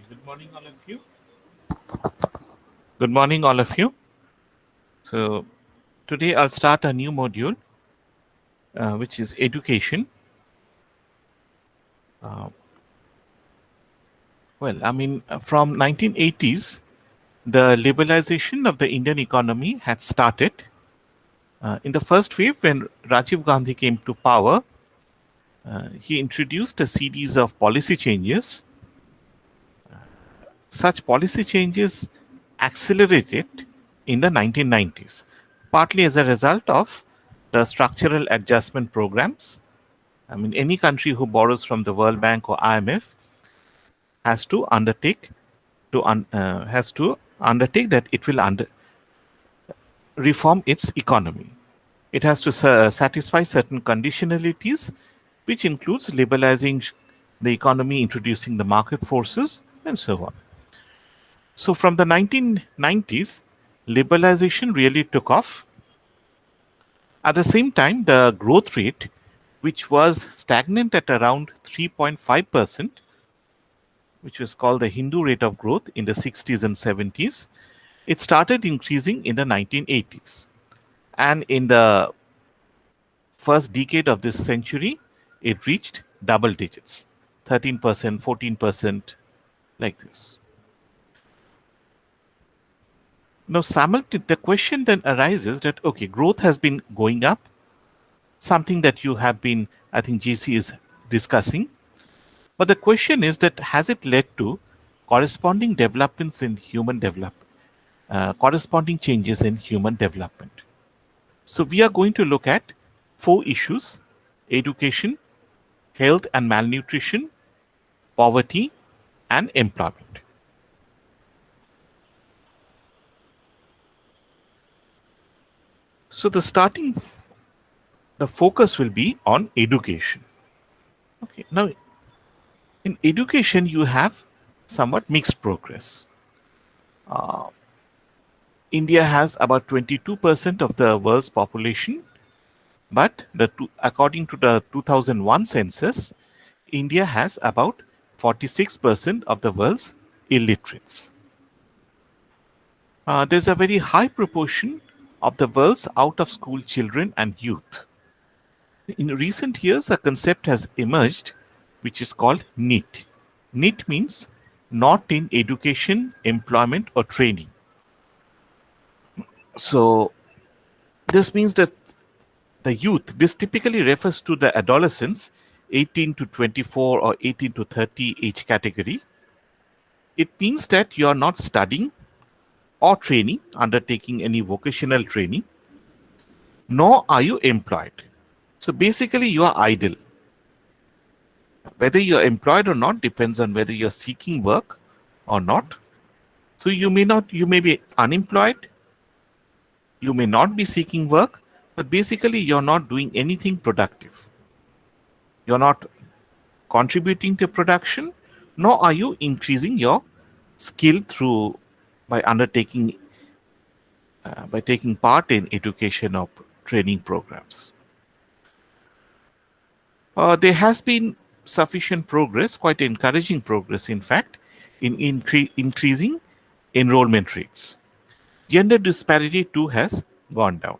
Good morning, all of you. Good morning, all of you. So, today I'll start a new module, which is education. Uh, from 1980s, the liberalization of the Indian economy had started. In the first wave, when Rajiv Gandhi came to power, he introduced a series of policy changes. Such policy changes accelerated in the 1990s, partly as a result of the structural adjustment programs. I mean, any country who borrows from the World Bank or IMF has to undertake that it will reform its economy. It has to satisfy certain conditionalities, which includes liberalizing the economy, introducing the market forces, and so on. So, from the 1990s, liberalization really took off. At the same time, the growth rate, which was stagnant at around 3.5%, which was called the Hindu rate of growth in the 60s and 70s, it started increasing in the 1980s. And in the first decade of this century, it reached double digits, 13%, 14%, like this. Now, the question then arises that, okay, growth has been going up, something that you have been, I think GC is discussing. But the question is that has it led to corresponding developments in human development, corresponding changes in human development? So, we are going to look at four issues: education, health and malnutrition, poverty, and employment. So, the focus will be on education. Okay, now in education, you have somewhat mixed progress. India has about 22% of the world's population, but according to the 2001 census, India has about 46% of the world's illiterates. There's a very high proportion of the world's out of school children and youth. In recent years, a concept has emerged which is called NEET. NEET means not in education, employment, or training. So, this means that the youth, this typically refers to the adolescents 18 to 24 or 18 to 30 age category. It means that you are not studying or training, undertaking any vocational training, nor are you employed. So basically, you are idle. Whether you are employed or not depends on whether you are seeking work or not. So you may be unemployed, you may not be seeking work, but basically, you're not doing anything productive. You're not contributing to production, nor are you increasing your skill through by undertaking by taking part in education or training programs. There has been sufficient progress, quite encouraging progress, in fact, in increasing enrollment rates. Gender disparity too has gone down.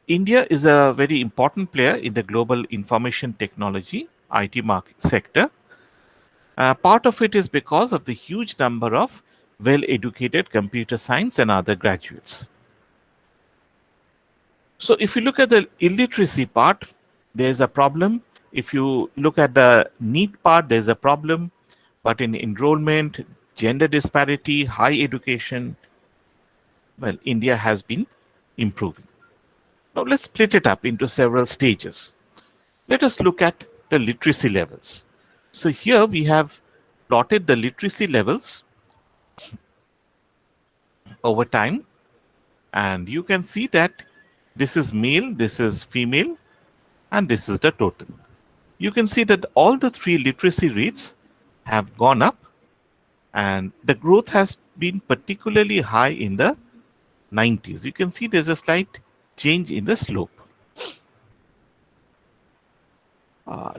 India is a very important player in the global information technology IT market sector. Part of it is because of the huge number of well educated computer science and other graduates. So, if you look at the illiteracy part, there's a problem. If you look at the NEET part, there's a problem. But in enrollment, gender disparity, high education, well, India has been improving. Now, let's split it up into several stages. Let us look at the literacy levels. So, here we have plotted the literacy levels over time, and you can see that this is male, this is female, and this is the total. You can see that all the three literacy rates have gone up, and the growth has been particularly high in the 90s. You can see there's a slight change in the slope.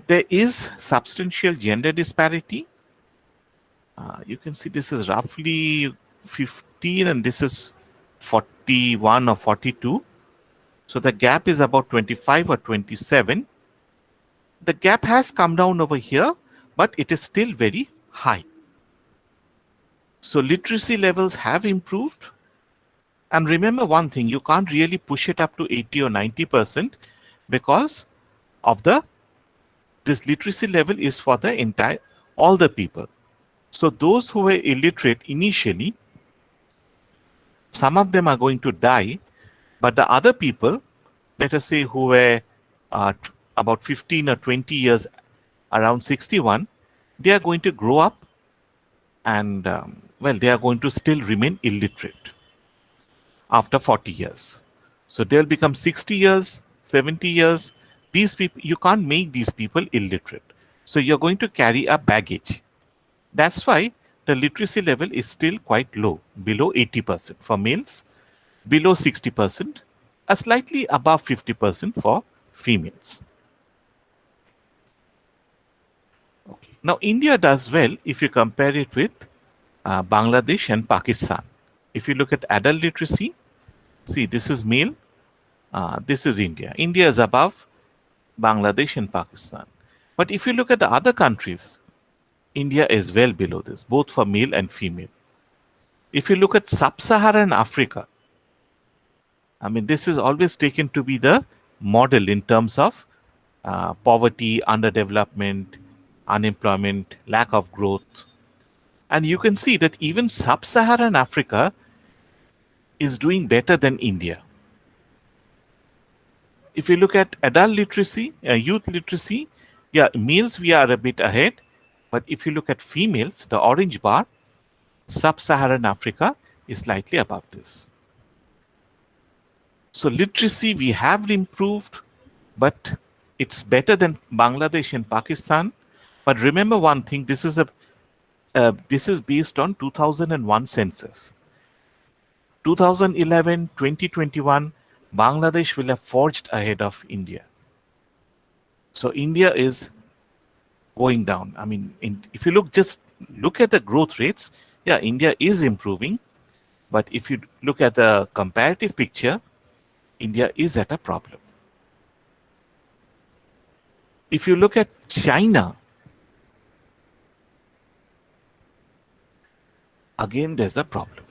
There is substantial gender disparity. You can see this is roughly 15 and this is 41 or 42. So the gap is about 25 or 27. The gap has come down over here, but it is still very high. So literacy levels have improved. And remember one thing, you can't really push it up to 80 or 90% because of this literacy level is for the entire, all the people. So those who were illiterate initially, some of them are going to die, but the other people, let us say who were about 15 or 20 years, around 61, they are going to grow up and, they are going to still remain illiterate after 40 years. So they'll become 60 years, 70 years. These people, you can't make these people illiterate. So you're going to carry a baggage. That's why the literacy level is still quite low, below 80% for males, below 60%, a slightly above 50% for females. Okay. Now, India does well if you compare it with Bangladesh and Pakistan. If you look at adult literacy, see, this is male, this is India. India is above Bangladesh and Pakistan. But if you look at the other countries, India is well below this, both for male and female. If you look at sub-Saharan Africa, I mean, this is always taken to be the model in terms of poverty, underdevelopment, unemployment, lack of growth. And you can see that even sub-Saharan Africa is doing better than India. If you look at adult literacy, youth literacy, yeah, males we are a bit ahead. But if you look at females, the orange bar, sub-Saharan Africa is slightly above this. So literacy we have improved, but it's better than Bangladesh and Pakistan. But remember one thing, this is based on 2001 census. 2011, 2021, Bangladesh will have forged ahead of India. So India is going down. I mean, if you look at the growth rates, yeah, India is improving. But if you look at the comparative picture, India is at a problem. If you look at China, again, there's a problem.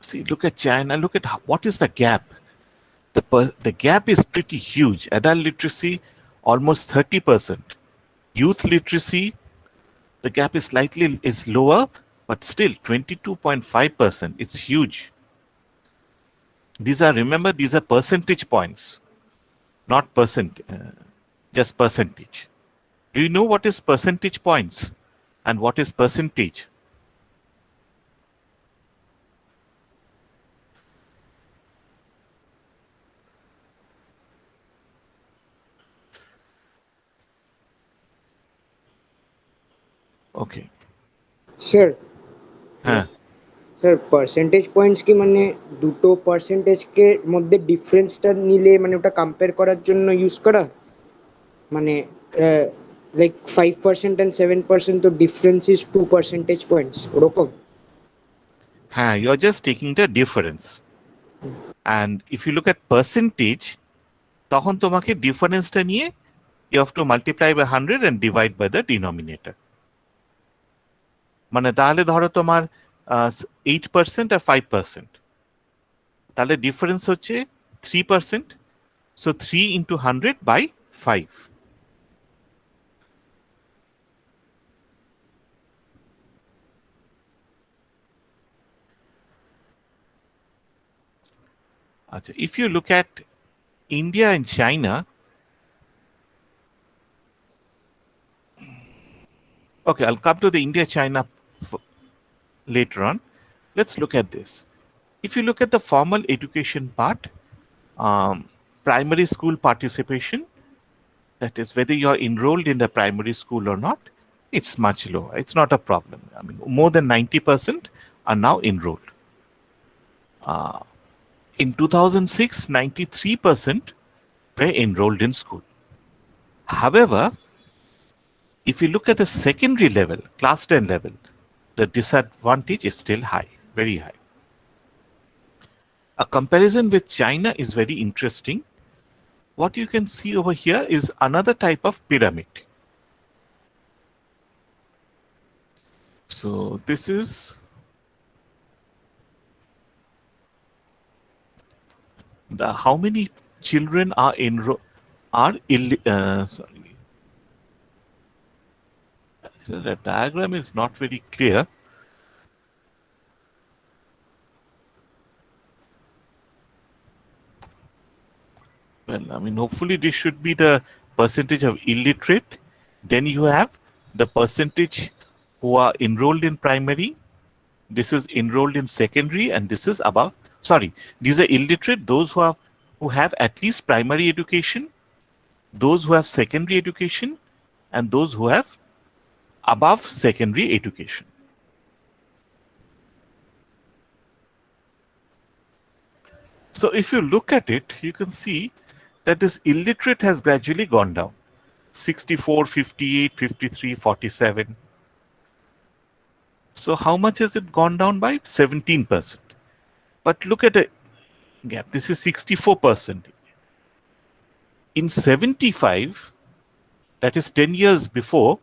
See, look at China, look at what is the gap. The gap is pretty huge. Adult literacy, almost 30%. Youth literacy, the gap is slightly lower, but still 22.5%. It's huge. Remember, these are percentage points, not just percentage. Do you know what is percentage points and what is percentage? Okay. Sir হ্যাঁ sir percentage points কি মানে দুটো পার্সেন্টেজকে মধ্যে ডিফারেন্সটা নিলে মানে ওটা compare করার জন্য ইউজ করা মানে লাইক 5% and 7% তো ডিফারেন্স ইজ 2 পার্সেন্টেজ পয়েন্টস ওরকম হ্যাঁ you're just taking the difference. And if you look at percentage, তখন তোমাকে ডিফারেন্সটা নিয়ে you have to multiply by 100 and divide by the denominator. মানে তাহলে ধরো তোমার 8% আর 5%, তাহলে ডিফারেন্স হচ্ছে 3%. So 3 into 100 by 5. If you look at India and China, okay, I'll come to the India-China later on. Let's look at this. If you look at the formal education part, primary school participation, that is whether you're enrolled in the primary school or not, it's much lower. It's not a problem. I mean, more than 90% are now enrolled. In 2006, 93% were enrolled in school. However, If you look at the secondary level, class 10 level, the disadvantage is still high, very high. A comparison with China is very interesting. What you can see over here is another type of pyramid. So this is the how many children are sorry. So the diagram is not very clear. Well, I mean, hopefully this should be the percentage of illiterate. Then you have the percentage who are enrolled in primary. This is enrolled in secondary, and this is above. Sorry, these are illiterate. Those who have at least primary education, those who have secondary education, and those who have above secondary education. So if you look at it, you can see that this illiterate has gradually gone down. 64, 58, 53, 47. So how much has it gone down by? 17%. But look at the gap. This is 64%. In 75, that is 10 years before,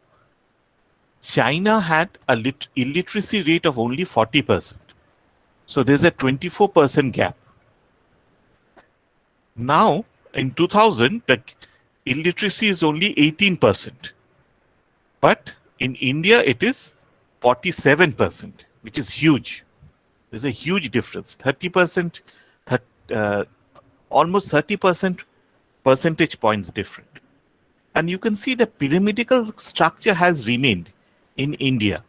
China had a illiteracy rate of only 40%. So there's a 24% gap. Now, in 2000, the illiteracy is only 18%. But in India, it is 47%, which is huge. There's a huge difference. 30%, almost 30% percentage points different. And you can see the pyramidal structure has remained in India.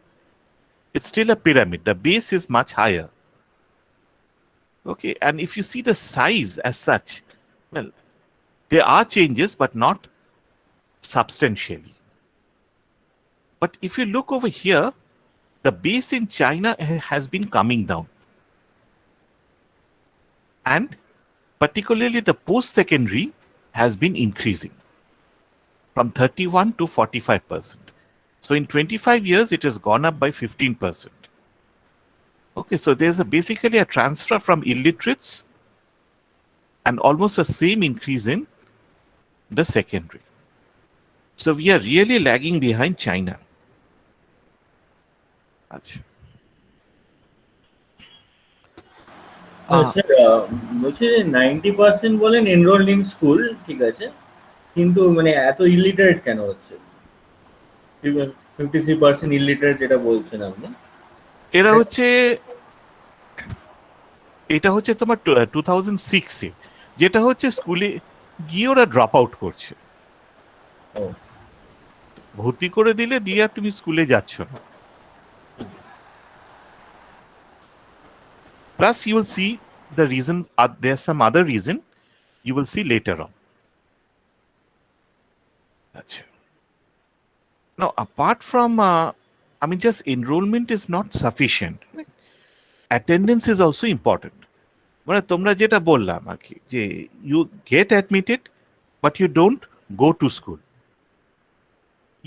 It's still a pyramid. The base is much higher. Okay, and if you see the size as such, well, there are changes, but not substantially. But if you look over here, the base in China has been coming down. And particularly the post-secondary has been increasing from 31 to 45%. So in 25 years, it has gone up by 15%. Okay, so there's basically a transfer from illiterates and almost the same increase in the secondary. So we are really lagging behind China. Sir বলছি যে 90% বলেন enrolled in school, ঠিক আছে, কিন্তু মানে এত illiterate কেন হচ্ছে? 53% ইলিটারেট যেটা বলছেন আপনি, এটা হচ্ছে তোমার 2006-এ, যেটা হচ্ছে স্কুলে গিয়ে ওরা ড্রপ আউট করছে। ভর্তি করে দিলে দিয়ে আর তুমি স্কুলে যাচ্ছ না। Plus, you will see the reason. There's some other reason you will see later on. Now, apart from, just enrollment is not sufficient. Attendance is also important. মানে তোমরা যেটা বললাম আর কি, যে you get admitted, but you don't go to school.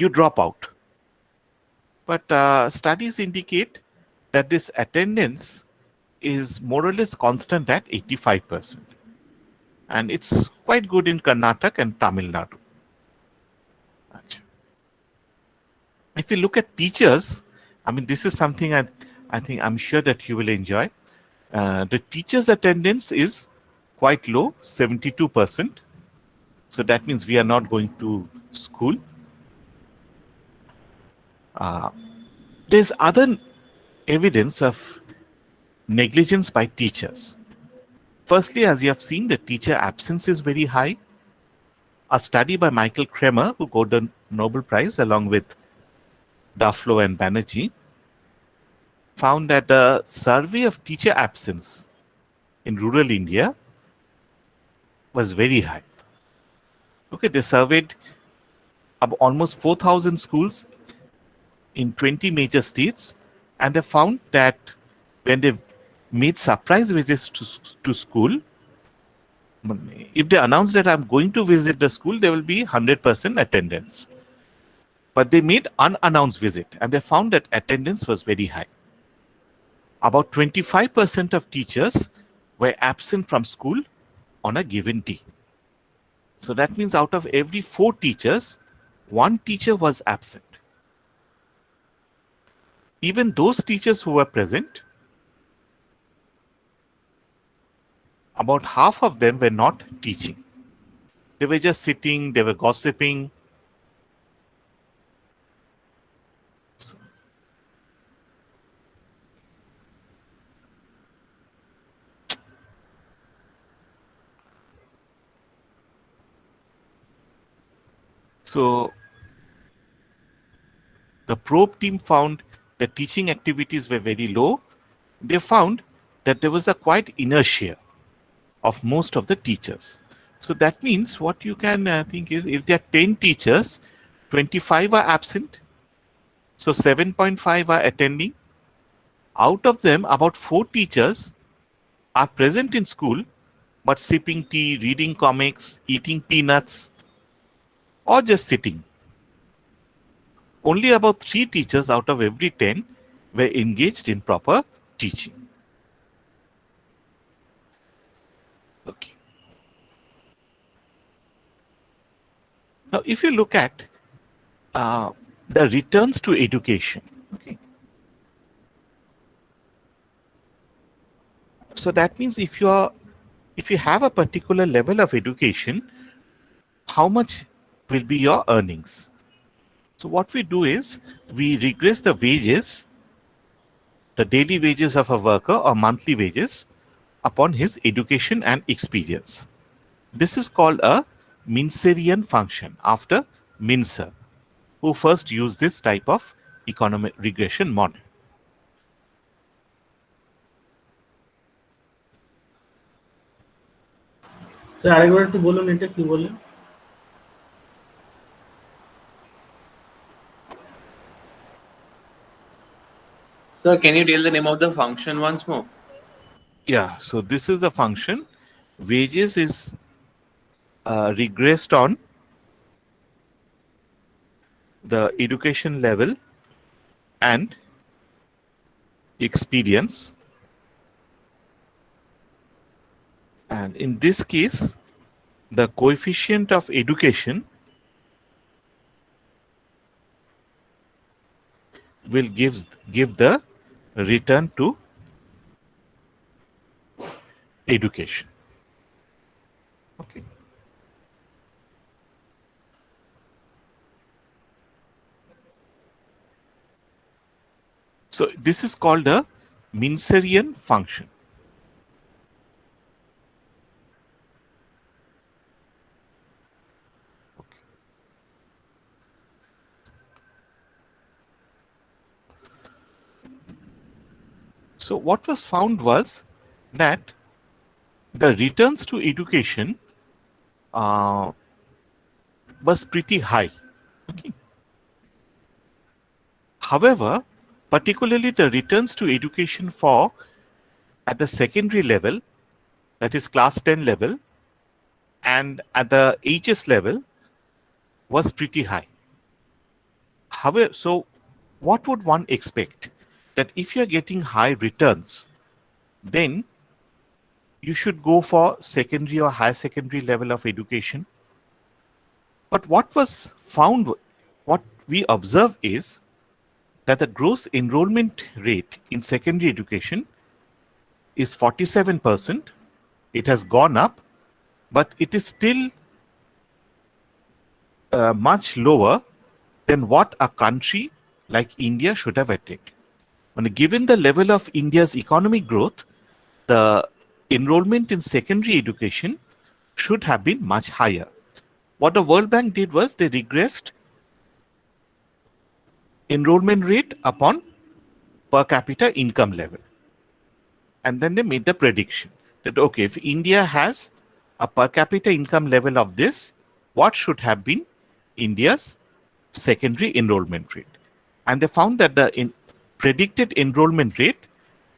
You drop out. But studies indicate that this attendance is more or less constant at 85%. And it's quite good in Karnataka and Tamil Nadu. If you look at teachers, this is something I think I'm sure that you will enjoy. The teachers' attendance is quite low, 72%. So that means we are not going to school. There's other evidence of negligence by teachers. Firstly, as you have seen, the teacher absence is very high. A study by Michael Kremer, who got the Nobel Prize along with Duflo and Banerjee, found that the survey of teacher absence in rural India was very high. Okay, they surveyed almost 4,000 schools in 20 major states, and they found that when they made surprise visits to school, if they announce that I'm going to visit the school, there will be 100% attendance. But they made unannounced visit and they found that attendance was very high. About 25% of teachers were absent from school on a given day. So that means out of every 4 teachers, 1 teacher was absent. Even those teachers who were present, about half of them were not teaching. They were just sitting, they were gossiping. So the probe team found that teaching activities were very low. They found that there was a quite inertia of most of the teachers. So that means what you can think is if there are 10 teachers, 25 are absent, so 7.5 are attending. Out of them, about 4 teachers are present in school but sipping tea, reading comics, eating peanuts, or just sitting. Only about 3 teachers out of every 10 were engaged in proper teaching. Okay. Now, if you look at the returns to education, okay. So that means if you have a particular level of education, how much will be your earnings? So what we do is we regress the wages, the daily wages of a worker or monthly wages upon his education and experience. This is called a Minserian function after Mincer, who first used this type of economic regression model. Sir আরেকবার একটু বলুন এটা কি বললেন? Sir, can you tell the name of the function once more? Yeah, so this is the function. Wages is regressed on the education level and experience. And in this case, the coefficient of education will give the return to education. Okay. So this is called a Minserian function. Okay. So what was found was that the returns to education was pretty high. Okay. However, particularly the returns to education for at the secondary level, that is class 10 level, and at the HS level was pretty high. However, so what would one expect? That if you're getting high returns, then you should go for secondary or higher secondary level of education. But what was found, what we observe is that the gross enrollment rate in secondary education is 47%. It has gone up, but it is still much lower than what a country like India should have attained. And given the level of India's economic growth, the enrollment in secondary education should have been much higher. What the World Bank did was they regressed enrollment rate upon per capita income level. And then they made the prediction that, okay, if India has a per capita income level of this, what should have been India's secondary enrollment rate? And they found that the predicted enrollment rate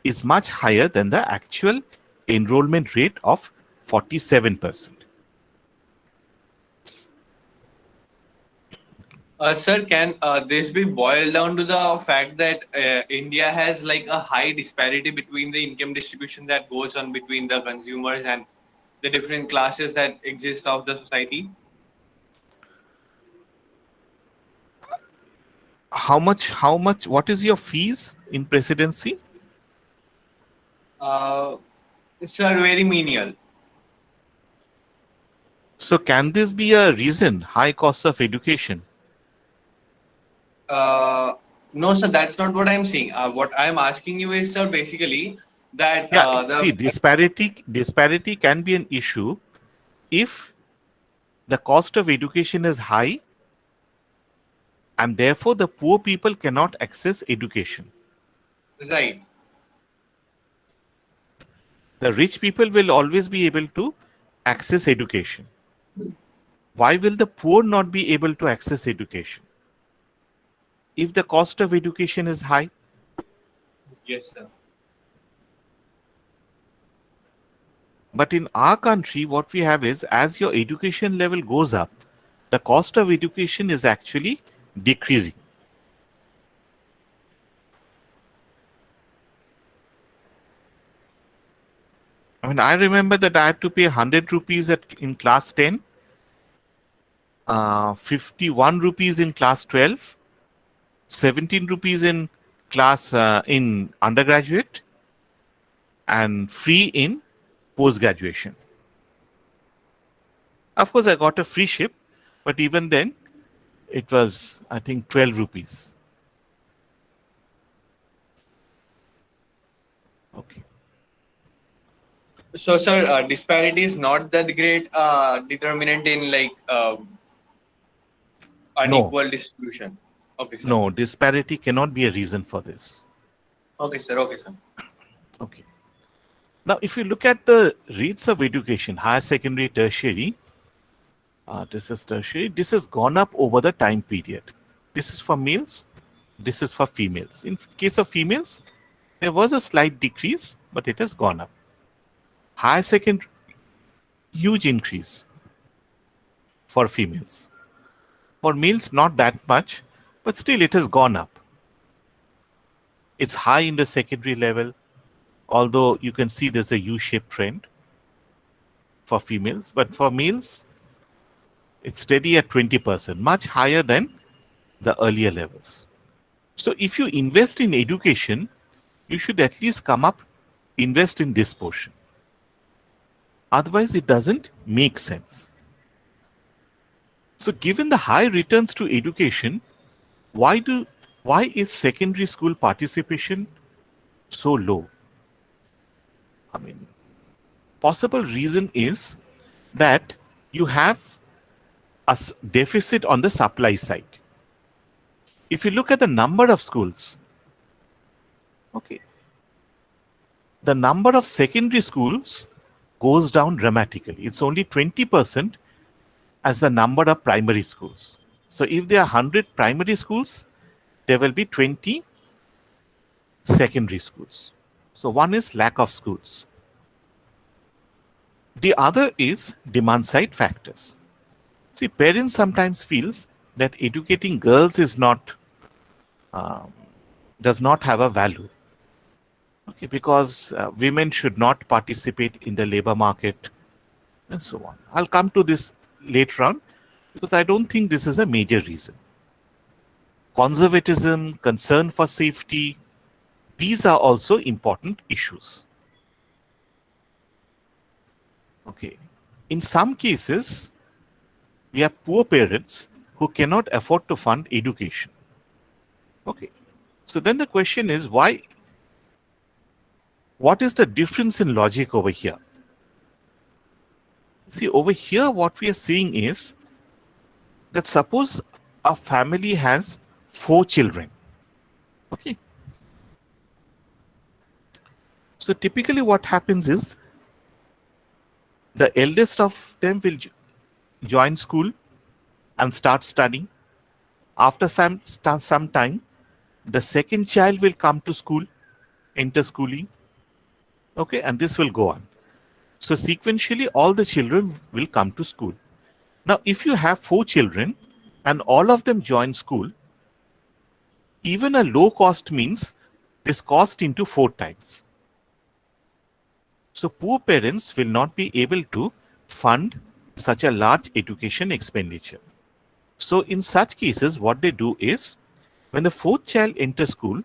is much higher than the actual enrollment rate of 47%. Sir, can this be boiled down to the fact that India has like a high disparity between the income distribution that goes on between the consumers and the different classes that exist of the society? How much, what is your fees in presidency? Uh, Sir, very menial. So can this be a reason, high costs of education? Uh, no, sir, that's not what I'm saying. What I'm asking you is, sir, basically that Yeah, the see, disparity can be an issue if the cost of education is high and therefore the poor people cannot access education. right. The rich people will always be able to access education. Why will the poor not be able to access education? If the cost of education is high, Yes, sir. but in our country, what we have is as your education level goes up, the cost of education is actually decreasing. I mean, I remember that I had to pay 100 rupees in class 10, 51 rupees in class 12, 17 rupees in class in undergraduate, and free in post graduation. Of course, I got a free ship, but even then, it was, I think, 12 rupees. Okay. So, sir, disparity is not that great determinant in like No, unequal distribution. Okay, sir. no, disparity cannot be a reason for this. Okay, sir. Okay, sir. Okay. Now, if you look at the rates of education, higher secondary, tertiary, this is tertiary, this has gone up over the time period. This is for males, this is for females. In case of females, there was a slight decrease, but it has gone up. Higher secondary, huge increase for females. For males, not that much, but still it has gone up. It's high in the secondary level, although you can see there's a U-shaped trend for females, but for males, it's steady at 20%, much higher than the earlier levels. So if you invest in education, you should at least invest in this portion. Otherwise, it doesn't make sense. So given the high returns to education, why is secondary school participation so low? I mean, possible reason is that you have a deficit on the supply side. If you look at the number of schools, okay, the number of secondary schools goes down dramatically. It's only 20% as the number of primary schools. So if there are 100 primary schools, there will be 20 secondary schools. So one is lack of schools. The other is demand side factors. See, parents sometimes feels that educating girls is not does not have a value. Okay, because women should not participate in the labor market and so on. I'll come to this later on because I don't think this is a major reason. Conservatism, concern for safety, these are also important issues. Okay. In some cases, we have poor parents who cannot afford to fund education. Okay. So then the question is why? What is the difference in logic over here? See, over here, what we are seeing is that suppose a family has 4 children. Okay. So typically what happens is the eldest of them will join school and start studying. After some time, the second child will come to school, enter schooling. Okay, and this will go on. So sequentially, all the children will come to school. Now, if you have 4 children and all of them join school, even a low cost means this cost into 4 times. So poor parents will not be able to fund such a large education expenditure. So in such cases, what they do is when the fourth child enters school,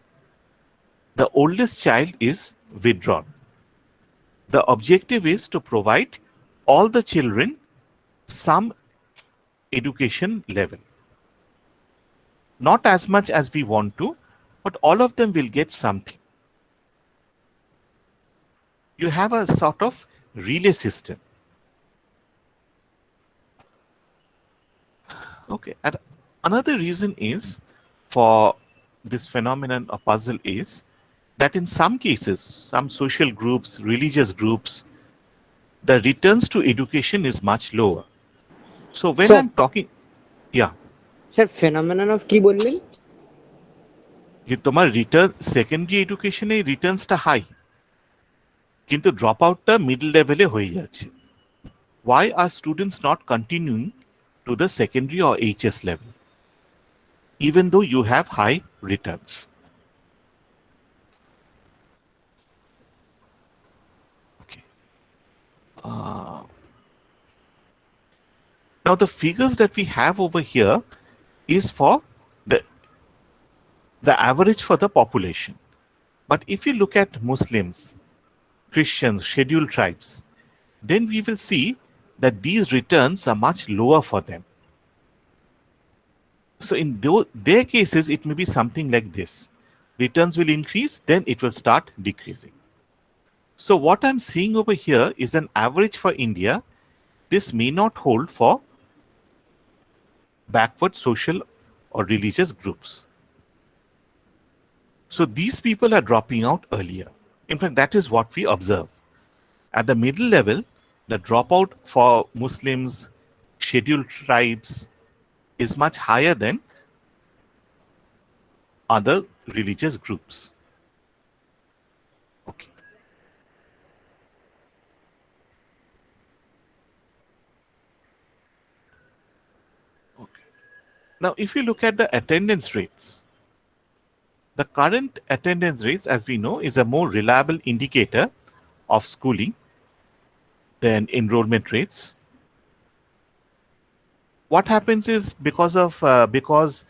the oldest child is withdrawn. The objective is to provide all the children some education level. Not as much as we want to, but all of them will get something. You have a sort of relay system. Okay, and another reason is for this phenomenon or puzzle is that in some cases, some social groups, religious groups, the returns to education is much lower. So when sir I'm talking, yeah, sir phenomenon of কি বললেন? যে তোমার return secondary এডুকেশনে রিটার্নসটা high, কিন্তু drop আউটটা middle লেভেলে হয়ে যাচ্ছে। Why are students not continuing to the secondary or HS level, even though you have high returns? Okay. Now the figures that we have over here is for the average for the population. But if you look at Muslims, Christians, scheduled tribes, then we will see that these returns are much lower for them. So in their cases, it may be something like this. Returns will increase, then it will start decreasing. So what I'm seeing over here is an average for India. This may not hold for backward social or religious groups. So these people are dropping out earlier. In fact, that is what we observe. At the middle level, the dropout for Muslims, scheduled tribes is much higher than other religious groups. Okay. Okay. Now, if you look at the attendance rates, the current attendance rates, as we know, is a more reliable indicator of schooling than enrollment rates. What happens is because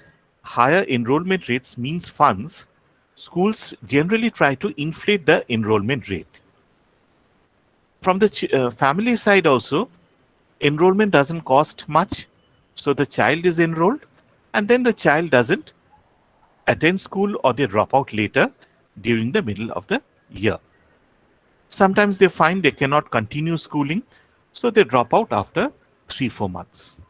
higher enrollment rates means funds, schools generally try to inflate the enrollment rate. From the family side also, enrollment doesn't cost much, so the child is enrolled and then the child doesn't attend school or they drop out later during the middle of the year. Sometimes they find they cannot continue schooling, so they drop out after 3-4 months.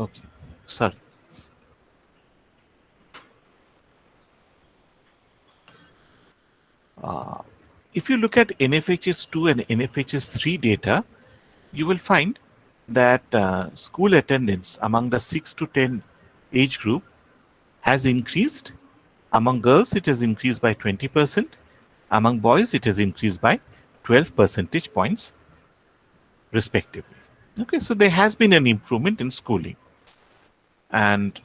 Okay, sorry. If you look at NFHS 2 and NFHS 3 data, you will find that school attendance among the 6 to 10 age group has increased. Among girls, it has increased by 20%. Among boys, it has increased by 12 percentage points, respectively. Okay, so there has been an improvement in schooling. And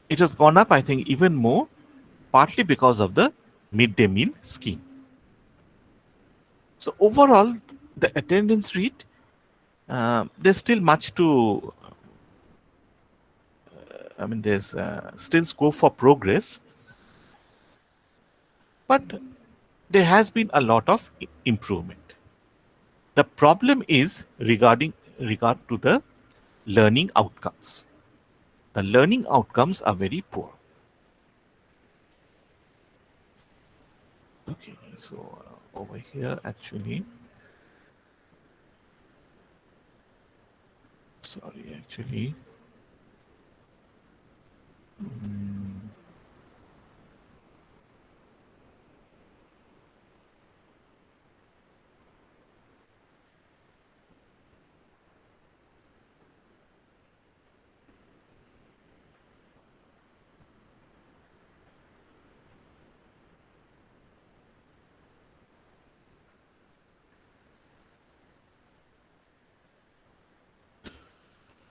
it has gone up, I think, even more, partly because of the midday meal scheme. So overall, the attendance rate, there's still much to, there's still scope for progress. But there has been a lot of improvement. The problem is regard to the learning outcomes. The learning outcomes are very poor. Okay, so over here actually, sorry, actually,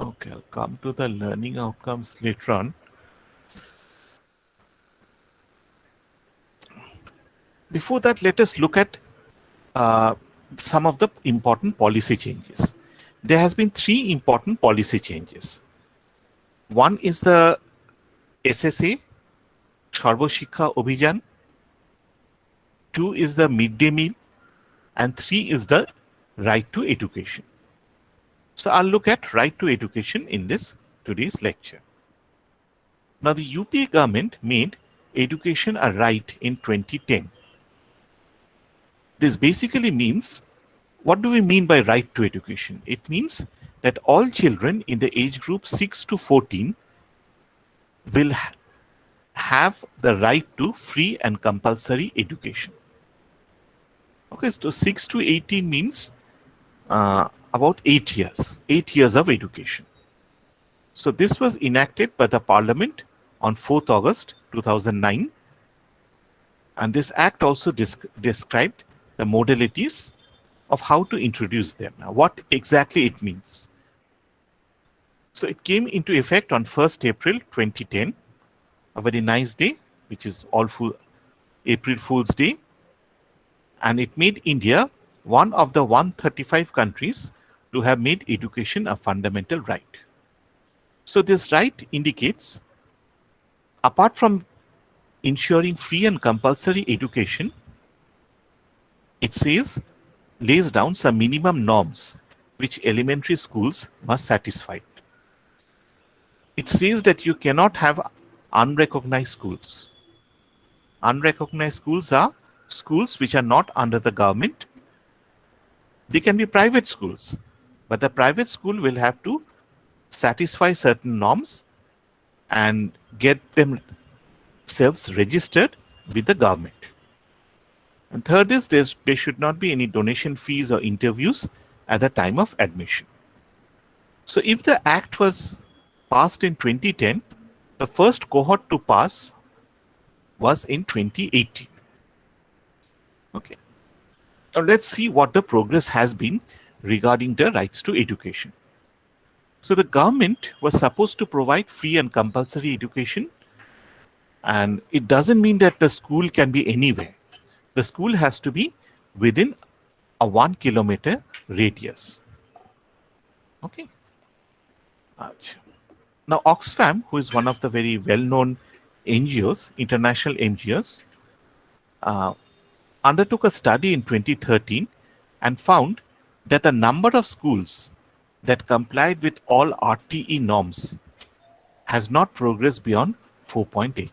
okay, I'll come to the learning outcomes later on. Before that, let us look at some of the important policy changes. There has been 3 important policy changes. One is the SSA, Sarva Shiksha Abhiyan. 2 is the midday meal, and 3 is the right to education. So I'll look at right to education in this today's lecture. Now the UPA government made education a right in 2010. This basically means, what do we mean by right to education? It means that all children in the age group 6 to 14 will have the right to free and compulsory education. Okay, so 6 to 18 means about 8 years of education. So this was enacted by the Parliament on 4th August 2009, and this act also described the modalities of how to introduce them. Now, what exactly it means. So it came into effect on 1st April 2010, a very nice day, which is April Fool's Day, and it made India one of the 135 countries to have made education a fundamental right. So this right indicates, apart from ensuring free and compulsory education, it lays down some minimum norms which elementary schools must satisfy. It says that you cannot have unrecognized schools. Unrecognized schools are schools which are not under the government. They can be private schools, but the private school will have to satisfy certain norms and get themselves registered with the government. And third is, there should not be any donation fees or interviews at the time of admission. So if the act was passed in 2010, the first cohort to pass was in 2018. Okay. Now let's see what the progress has been regarding the rights to education. So the government was supposed to provide free and compulsory education, and it doesn't mean that the school can be anywhere. The school has to be within a 1 kilometer radius. Okay. Now Oxfam, who is one of the very well-known NGOs, international NGOs, undertook a study in 2013 and found that the number of schools that complied with all RTE norms has not progressed beyond 4.8.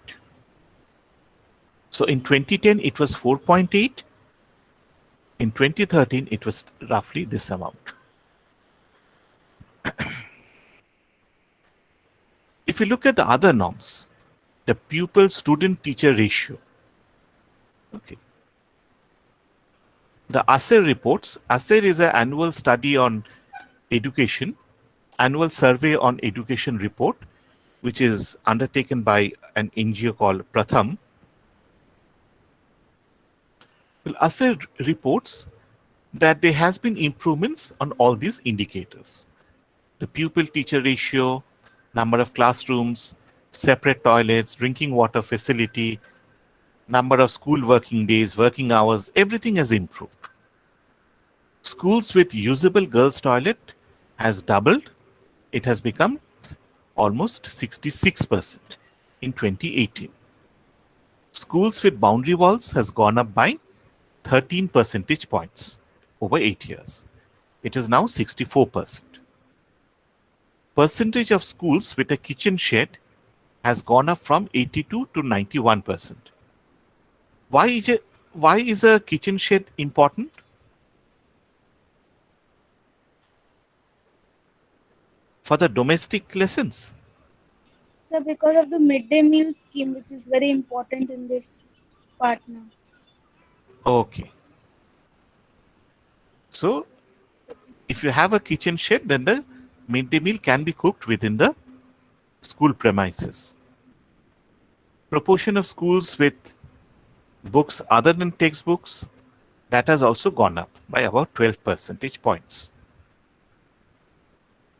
So in 2010 it was 4.8. In 2013 it was roughly this amount. If you look at the other norms, the pupil student teacher ratio. Okay. The ASER reports, ASER is an annual study on education, annual survey on education report, which is undertaken by an NGO called Pratham. Well, ASER reports that there has been improvements on all these indicators. The pupil teacher ratio, number of classrooms, separate toilets, drinking water facility, number of school working days, working hours, everything has improved. Schools with usable girls' toilet has doubled. It has become almost 66% in 2018. Schools with boundary walls has gone up by 13 percentage points over 8 years. It is now 64%. Percentage of schools with a kitchen shed has gone up from 82 to 91%. Why is a kitchen shed important? For the domestic lessons. So because of the midday meal scheme, which is very important in this part now. Okay. So, if you have a kitchen shed, then the midday meal can be cooked within the school premises. Proportion of schools with books other than textbooks, that has also gone up by about 12 percentage points.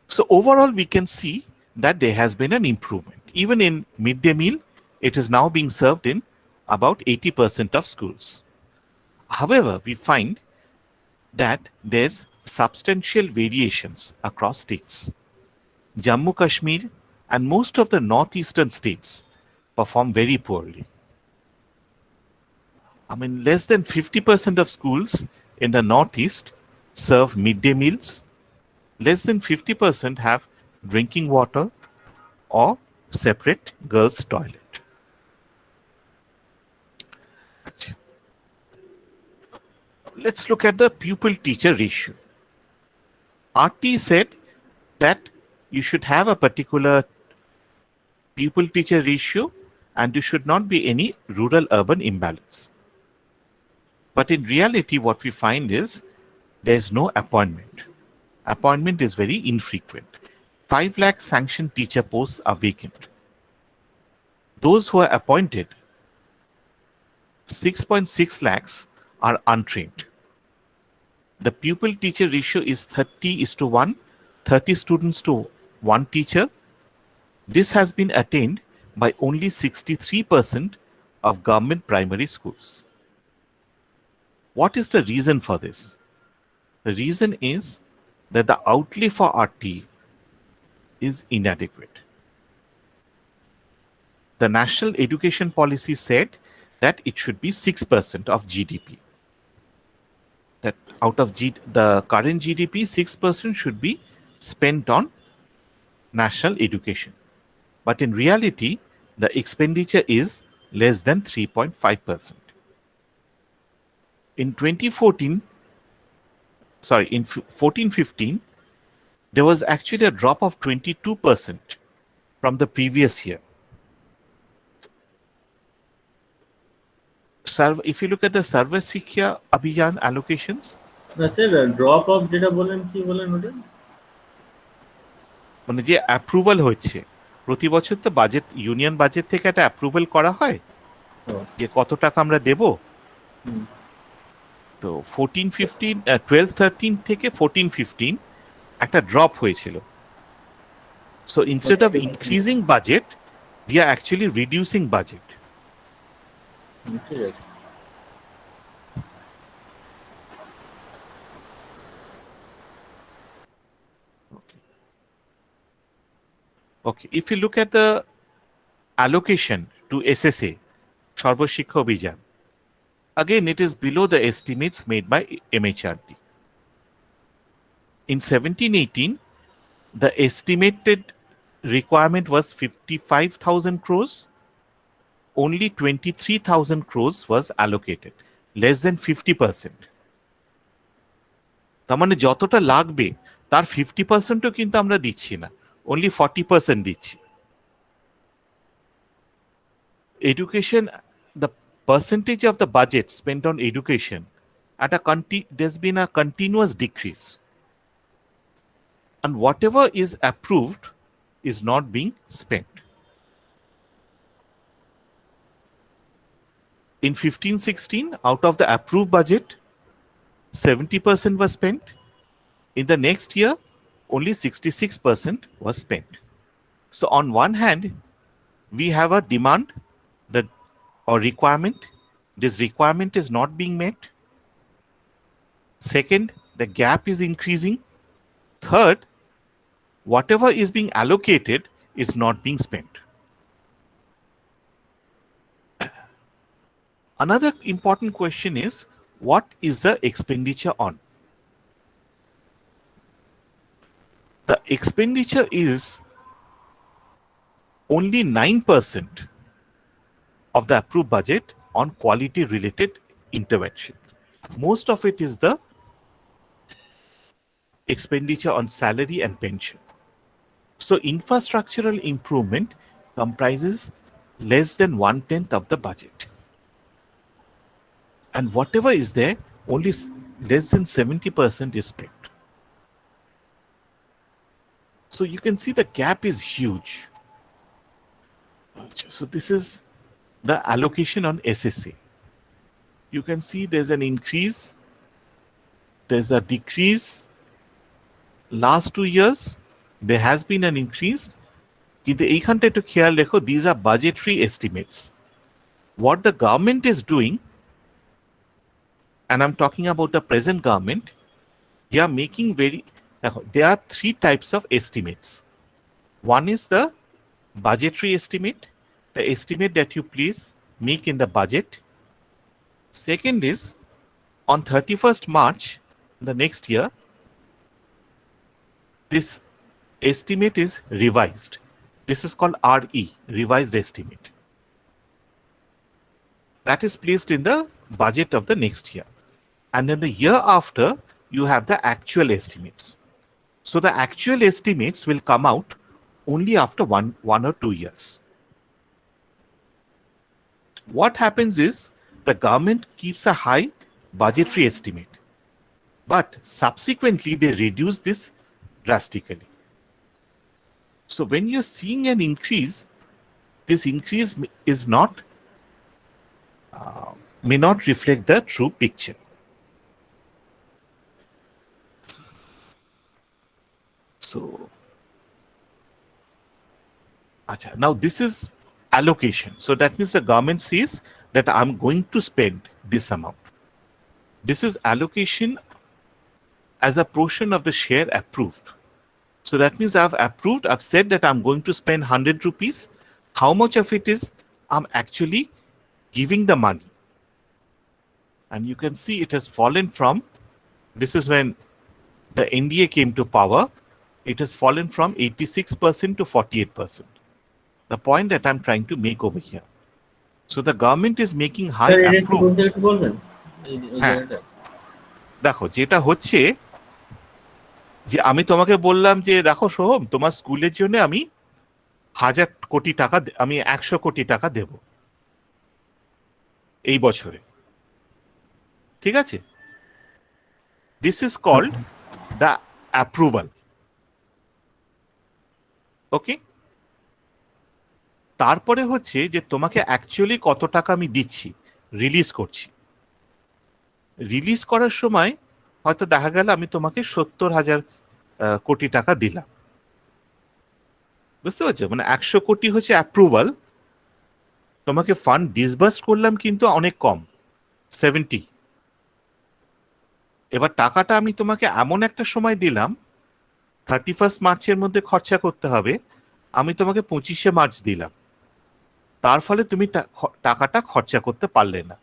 So overall, we can see that there has been an improvement. Even in midday meal, it is now being served in about 80% of schools. However, we find that there's substantial variations across states. Jammu Kashmir and most of the northeastern states perform very poorly. I mean, less than 50% of schools in the northeast serve midday meals. Less than 50% have drinking water or separate girls' toilet. Let's look at the pupil-teacher ratio. RT said that you should have a particular pupil-teacher ratio and there should not be any rural-urban imbalance. But in reality, what we find is there's no appointment. Appointment is very infrequent. 5 lakh sanctioned teacher posts are vacant. Those who are appointed, 6.6 lakhs are untrained. The pupil-teacher ratio is 30:1, 30 students to 1 teacher. This has been attained by only 63% of government primary schools. What is the reason for this? The reason is that the outlay for RT is inadequate. The National Education Policy said that it should be 6% of GDP. That out of the current GDP, 6% should be spent on national education. But in reality, the expenditure is less than 3.5%. In 14-15, there was actually a drop of 22% from the previous year. If you look at the Sarva Shiksha Abhiyan allocations, না sir drop of যেটা বলেন কি বলেন ওটা মানে যে approval হচ্ছে প্রতি বছর তো বাজেট ইউনিয়ন বাজেট থেকে একটা অ্যাপ্রুভাল করা হয় যে কত টাকা আমরা দেব। তো 12-13 থেকে 14-15 একটা ড্রপ হয়েছিল। So instead of increasing budget we are actually reducing budget. ঠিক আছে Okay, if you look at the allocation to SSA, Sarva Shiksha Abhiyan, again it is below the estimates made by MHRD. In 17-18, the estimated requirement was 55,000 crores. Only 23,000 crores was allocated, less than 50%. তার মানে যতটা লাগবে তার 50%ও কিন্তু আমরা দিচ্ছি না, only 40% দিচ্ছি। Education, the percentage of the budget spent on education there's been a continuous decrease, and whatever is approved is not being spent. In 15-16, out of the approved budget, 70% was spent. In the next year, only 66% was spent. So on one hand, we have a demand or requirement. This requirement is not being met. Second, the gap is increasing. Third, whatever is being allocated is not being spent. Another important question is, what is the expenditure on? The expenditure is only 9% of the approved budget on quality related intervention. Most of it is the expenditure on salary and pension. So infrastructural improvement comprises less than 1/10 of the budget. And whatever is there, only less than 70% is spent. So you can see the gap is huge. So this is the allocation on SSA. You can see there's an increase, there's a decrease. Last 2 years, there has been an increase. কিন্তু এইখানটা একটু খেয়াল রেখো, these are budgetary estimates. What the government is doing, and I'm talking about the present government, they are making there are 3 types of estimates. One is the budgetary estimate, the estimate that you please make in the budget. Second is on 31st March the next year, this estimate is revised. This is called RE, revised estimate. That is placed in the budget of the next year. And then the year after, you have the actual estimates. So the actual estimates will come out only after one or 2 years. What happens is the government keeps a high budgetary estimate, but subsequently they reduce this drastically. So when you're seeing an increase, this increase is not may not reflect the true picture. So, now this is allocation. So that means the government says that I'm going to spend this amount. This is allocation as a portion of the share approved. So that means I've approved, I've said that I'm going to spend 100 rupees. How much of it is I'm actually giving the money? And you can see it has fallen from, this is when the NDA came to power, it has fallen from 86% to 48%. The point that I'm trying to make over here. So the government is making high approval. দেখো যেটা হচ্ছে যে আমি তোমাকে বললাম যে দেখো সোহম, তোমার স্কুলের জন্য আমি 1000 কোটি টাকা, আমি 100 কোটি টাকা দেব এই বছরে, ঠিক আছে? This is called the approval. Okay, তারপরে হচ্ছে যে তোমাকে অ্যাকচুয়ালি কত টাকা আমি দিচ্ছি, রিলিজ করছি। রিলিজ করার সময় হয়তো দেখা গেল আমি তোমাকে 70,000 কোটি টাকা দিলাম, বুঝতে পারছো? মানে 100 কোটি হচ্ছে অ্যাপ্রুভাল, তোমাকে ফান্ড ডিসবার্স করলাম কিন্তু অনেক কম, 70। এবার টাকাটা আমি তোমাকে এমন একটা সময় দিলাম 31 মার্চের মধ্যে খরচা করতে হবে, আমি তোমাকে 25শে মার্চ দিলাম, তার ফলে তুমি টাকাটা খরচা করতে পারলে না।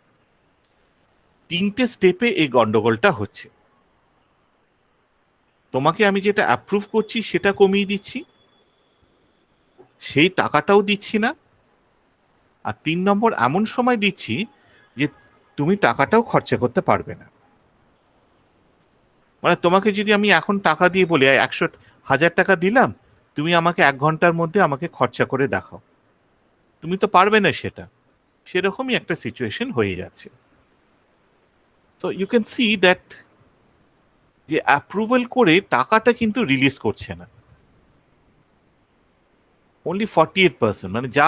3টে স্টেপে এই গন্ডগোলটা হচ্ছে। তোমাকে আমি যেটা অ্যাপ্রুভ করছি সেটা কমিয়ে দিচ্ছি, সেই টাকাটাও দিচ্ছি না, আর 3 নম্বর এমন সময় দিচ্ছি যে তুমি টাকাটাও খরচা করতে পারবে না। মানে তোমাকে যদি আমি এখন টাকা দিয়ে বলি 100,000 টাকা দিলাম, তুমি আমাকে 1 ঘন্টার মধ্যে আমাকে খরচা করে দেখাও, তুমি তো পারবে না সেটা। সেরকমই একটা সিচুয়েশন হয়ে যাচ্ছে। তো ইউ ক্যান সি দ্যাট যে অ্যাপ্রুভাল করে টাকাটা কিন্তু রিলিজ করছে না, only 48%, মানে যা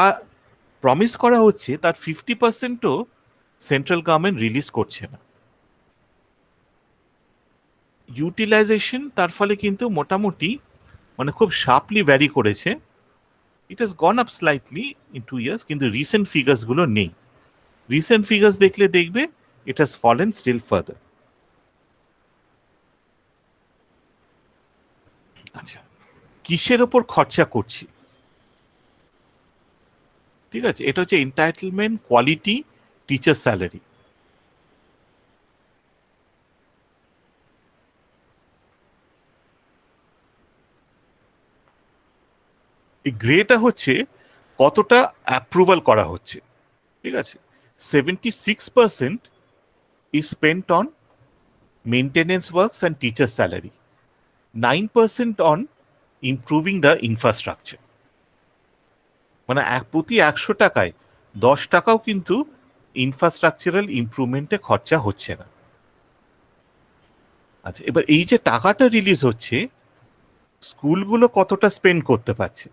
প্রমিস করা হচ্ছে তার 50%ও সেন্ট্রাল গভর্নমেন্ট রিলিজ করছে না। ইউটিলাইজেশন তার ফলে কিন্তু মোটামুটি মানে খুব শার্পলি ভ্যারি করেছে। It has gone up slightly in 2 years, কিন্তু রিসেন্ট ফিগার্স গুলো নেই। রিসেন্ট ফিগার্স দেখলে দেখবে it has fallen still further. আচ্ছা, কিসের ওপর খরচা করছি? ঠিক আছে, এটা হচ্ছে এন্টাইটেলমেন্ট, কোয়ালিটি, টিচার স্যালারি। এই গ্রেটা হচ্ছে কতটা অ্যাপ্রুভাল করা হচ্ছে, ঠিক আছে। 76% is spent on maintenance works and teacher salary, 9% on improving the infrastructure। মানে প্রতি 100 টাকায় 10 টাকাও কিন্তু ইনফ্রাস্ট্রাকচারাল ইমপ্রুভমেন্টে খরচা হচ্ছে না। আচ্ছা, এবার এই যে টাকাটা রিলিজ হচ্ছে, স্কুলগুলো কতটা স্পেন্ড করতে পারছে।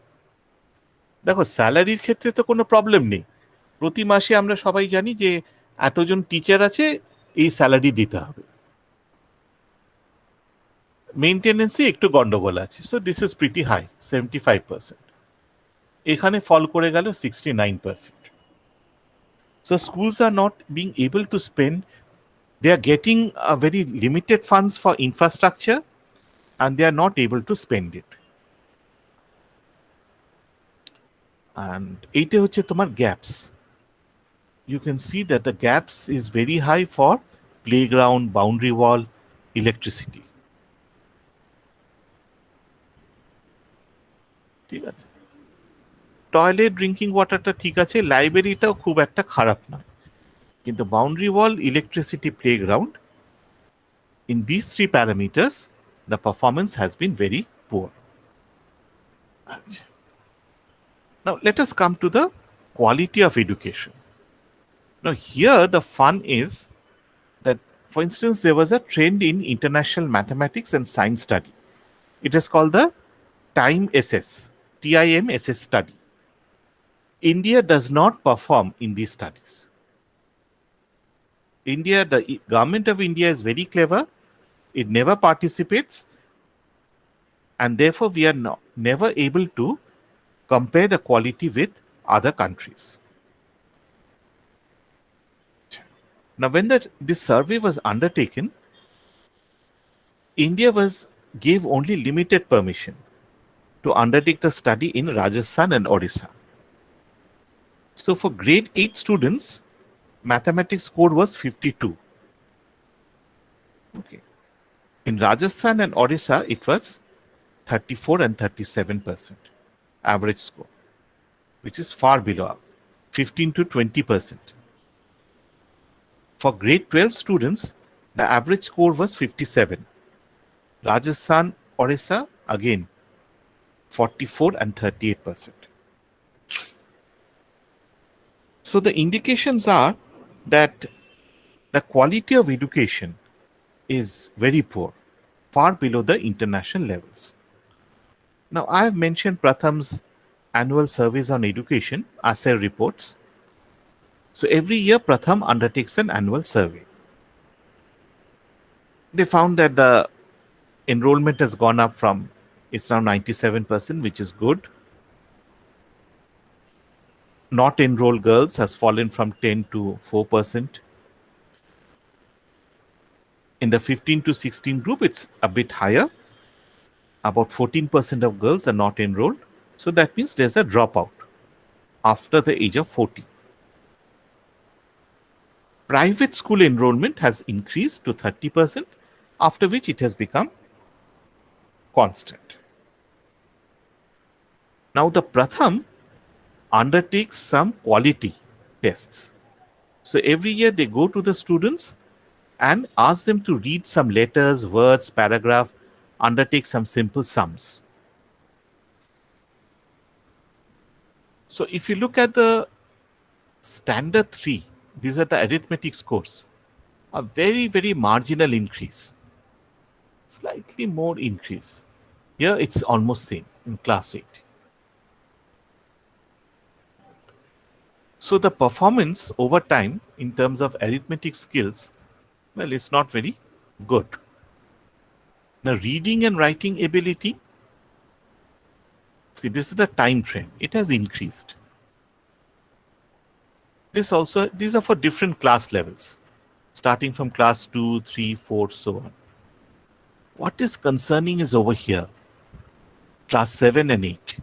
দেখো, স্যালারির ক্ষেত্রে তো কোনো প্রবলেম নেই, প্রতি মাসে আমরা সবাই জানি যে এতজন টিচার আছে, এই স্যালারি দিতে হবে। মেইনটেনেন্সে একটু গন্ডগোল আছে, so this is pretty high, 75%। এখানে ফল করে গেল 69%। So schools are not being able to spend, they are getting a very limited funds for infrastructure and they are not able to spend it. And এইটা হচ্ছে তোমার gaps. You can see that the gaps is very high for playground, boundary wall, electricity. ঠিক আছে, toilet, drinking ওয়াটারটা ঠিক আছে, লাইব্রেরিটাও খুব একটা খারাপ নয়, কিন্তু boundary wall, electricity, playground, in these three parameters the performance has been very poor. Now let us come to the quality of education. Now here the fun is that, for instance, there was a trend in international mathematics and science study. It is called the TIMSS study. India does not perform in these studies. The government of India is very clever. It never participates, and therefore we are never able to compare the quality with other countries. Now, when this survey was undertaken, India gave only limited permission to undertake the study in Rajasthan and Odisha. So for grade 8 students, mathematics score was 52. Okay. In Rajasthan and Odisha, it was 34 and 37% average score, which is far below 15 to 20%. For grade 12 students, the average score was 57. Rajasthan, Odisha, again 44 and 38%. So the indications are that the quality of education is very poor, far below the international levels. Now, I have mentioned Pratham's annual surveys on education, ASER reports. So every year Pratham undertakes an annual survey. They found that the enrollment has gone up from, it's now 97%, which is good. Not enrolled girls has fallen from 10 to 4%. In the 15 to 16 group, it's a bit higher. About 14% of girls are not enrolled. So that means there's a dropout after the age of 40. Private school enrollment has increased to 30%, after which it has become constant. Now the Pratham undertakes some quality tests. So every year they go to the students and ask them to read some letters, words, paragraph, undertake some simple sums. So if you look at the standard 3, these are the arithmetic scores, a very, very marginal increase, slightly more increase. Here it's almost same in class 8. So the performance over time in terms of arithmetic skills, well, it's not very good. Now, reading and writing ability, see, this is the time trend. It has increased. These are for different class levels, starting from class 2, 3, 4, so on. What is concerning is over here, class 7 and 8.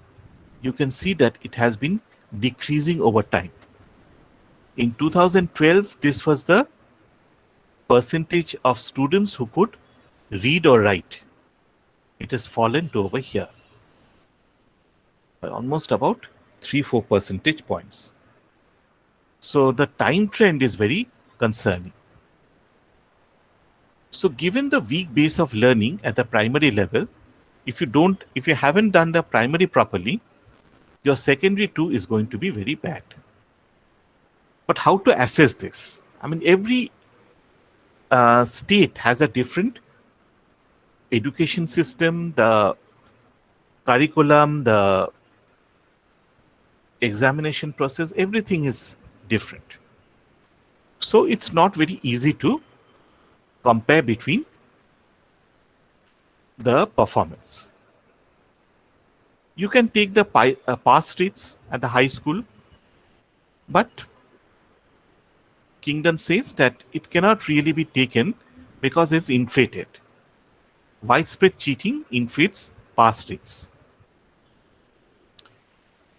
You can see that it has been decreasing over time. In 2012, this was the percentage of students who could read or write. It has fallen to over here. by almost about 3-4 percentage points. So the time trend is very concerning. So given the weak base of learning at the primary level, if you haven't done the primary properly, your secondary too is going to be very bad. But how to assess this? I mean, every state has a different education system, the curriculum, the examination process, everything is different. So it's not very easy to compare between the performance. You can take the pass rates at the high school, but Kingdon says that it cannot really be taken because it's inflated. Widespread cheating inflates pass rates.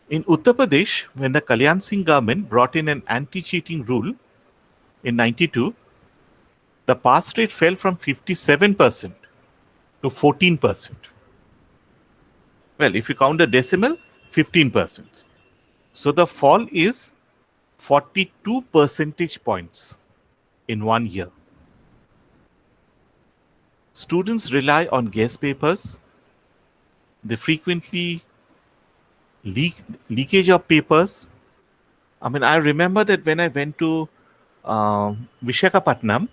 In Uttar Pradesh, when the Kalyan Singh government brought in an anti-cheating rule in 92, the pass rate fell from 57% to 14%. Well, if you count the decimal, 15%. So the fall is 42 percentage points in 1 year. Students rely on guess papers. They frequently leakage of papers. I mean, I remember that when I went to Vishakhapatnam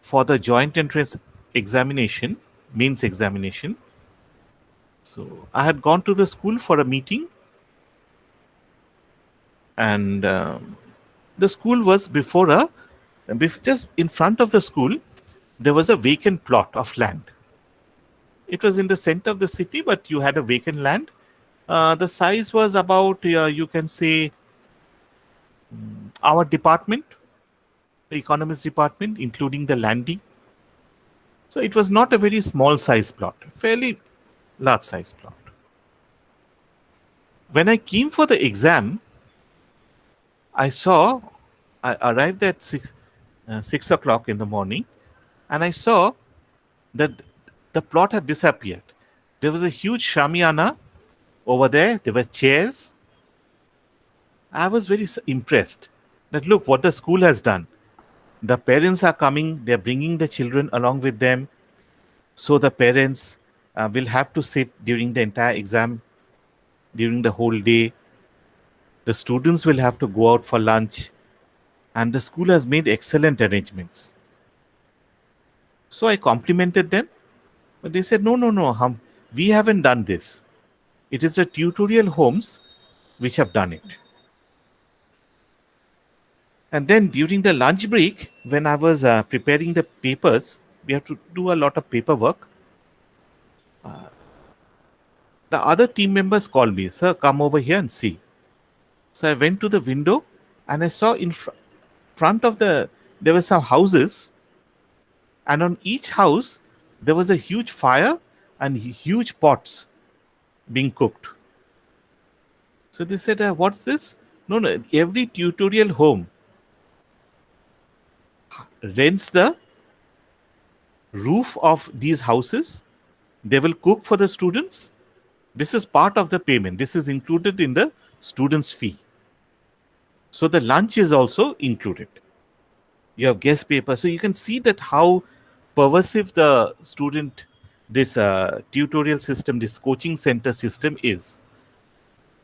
for the joint entrance examination, mains examination. So I had gone to the school for a meeting, and the school was just in front of the school, there was a vacant plot of land. It was in the center of the city, but you had a vacant land. The size was about, you can say, our department, the economics department, including the landing. So it was not a very small size plot, fairly large size plot. When I came for the exam, I arrived at 6 o'clock in the morning, and I saw that the plot had disappeared. There was a huge shamiana over there. There were chairs. I was very impressed that look what the school has done. The parents are coming, they're bringing the children along with them. So the parents will have to sit during the entire exam, during the whole day. The students will have to go out for lunch. And the school has made excellent arrangements. So I complimented them. But they said, no, we haven't done this. It is the tutorial homes which have done it. And then during the lunch break, when I was preparing the papers, we have to do a lot of paperwork. The other team members called me, sir, come over here and see. So I went to the window and I saw in front of there were some houses, and on each house there was a huge fire and huge pots being cooked. So they said, what's this? No, every tutorial home rents the roof of these houses. They will cook for the students. This is part of the payment. This is included in the student's fee. So the lunch is also included. You have guest paper. So you can see that how pervasive the this tutorial system, this coaching center system is.